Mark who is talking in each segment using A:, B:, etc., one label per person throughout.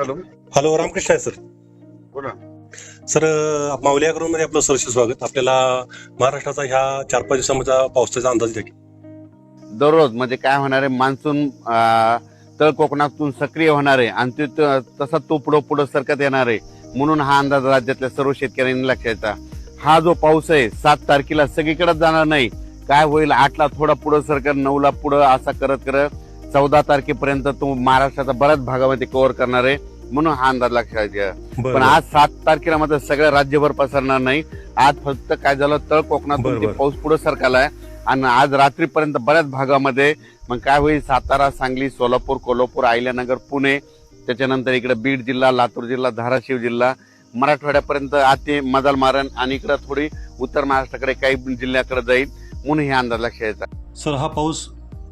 A: Hello.
B: Hello, Ramakrishna आहे sir.
A: बोला.
B: Sir, माऊली अग्रोन मध्ये आपलं सरसे स्वागत. आपल्याला महाराष्ट्राचा ह्या 4-5 दिवसांचा पावसाचा अंदाज द्या की.
C: दररोज म्हणजे काय होणार आहे, मान्सून तळ कोकणातून सक्रिय होणार आहे आणि तसा तो पुढं सरकत येणार आहे. म्हणून हा अंदाज राज्यातल्या सर्व शेतकऱ्यांनी लक्षात. हा जो पाऊस आहे 7 तारखेला सगळीकडे जाणार नाही. काय होईल, 8ला थोडा पुढं सरकत, 9ला पुढं, असा करत करत 14 तारखेपर्यंत तो महाराष्ट्राचा बऱ्याच भागामध्ये कव्हर करणार आहे. म्हणून हा अंदाज लक्षात घ्या. पण आज 7 तारखेला मात्र सगळ्या राज्यभर पसरणार नाही. आज फक्त काय झालं, तळ कोकणातून ते पाऊस पुढे सरकालाय आणि आज रात्रीपर्यंत बऱ्याच भागामध्ये मग काय होईल, सातारा, सांगली, सोलापूर, कोल्हापूर, अहिल्यानगर, पुणे, त्याच्यानंतर इकडे बीड जिल्हा, लातूर जिल्हा, धाराशिव जिल्हा, मराठवाड्यापर्यंत आते मदाल मारण आणि इकडे थोडी उत्तर महाराष्ट्राकडे काही जिल्ह्याकडे जाईल. म्हणून हे अंदाज लक्षात येतात.
B: सर, हा पाऊस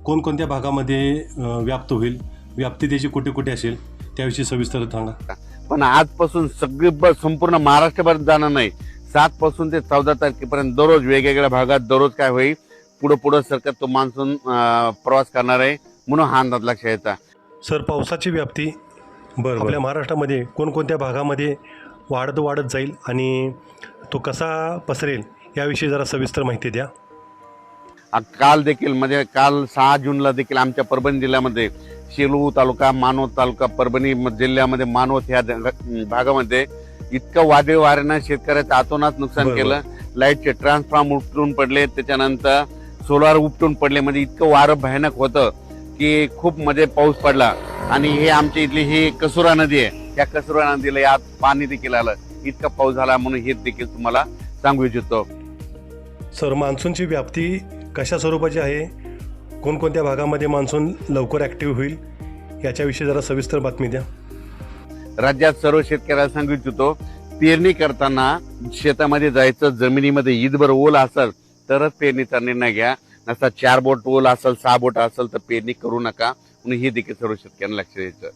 B: कोणकोणत्या भागामध्ये व्याप्त होईल, व्याप्ती त्याची कुठे कुठे असेल, त्याविषयी सविस्तर सांगा.
C: पण आजपासून सगळी संपूर्ण महाराष्ट्रभर जाणार नाही. 7 पासून ते 14 तारखेपर्यंत दररोज वेगवेगळ्या भागात दररोज काय होईल, पुढे सरकत तो मान्सून प्रवास करणार आहे. म्हणून हा अंदाज लक्षात येतात.
B: सर, पावसाची व्याप्ती आपल्या महाराष्ट्रामध्ये कोणकोणत्या भागामध्ये वाढत जाईल आणि तो कसा पसरेल याविषयी जरा सविस्तर माहिती द्या.
C: काल देखील म्हणजे काल 6 जूनला देखील आमच्या परभणी जिल्ह्यामध्ये शेलू तालुका, मानवत तालुका, परभणी जिल्ह्यामध्ये मानवत ह्या भागामध्ये इतकं वादळी वाऱ्यानं शेतकऱ्याचं अतोनात नुकसान केलं. लाईटचे ट्रान्सफॉर्म उपटून पडले, त्याच्यानंतर सोलार उपटून पडले. म्हणजे इतकं वारं भयानक होतं की खूप मध्ये पाऊस पडला. आणि हे आमच्या इथली ही कसुरा नदी आहे, या कसुरा नदीला यात पाणी देखील आलं. इतका पाऊस झाला म्हणून हे देखील तुम्हाला सांगू इच्छितो.
B: सर, मान्सूनची व्याप्ती कशा स्वरूपाची आहे, कोणकोणत्या भागामध्ये मान्सून लवकर ऍक्टिव्ह होईल याच्याविषयी जरा सविस्तर बातमी द्या.
C: राज्यात सर्व शेतकऱ्याला सांगू इच्छितो, पेरणी करताना शेतामध्ये जायचं, जमिनीमध्ये ईदभर ओल असेल तरच पेरणीचा निर्णय घ्या. नसता 4 बोट ओल असेल, 6 बोट असेल तर पेरणी करू नका. म्हणून हे देखील सर्व शेतकऱ्यांना लक्ष द्यायचं.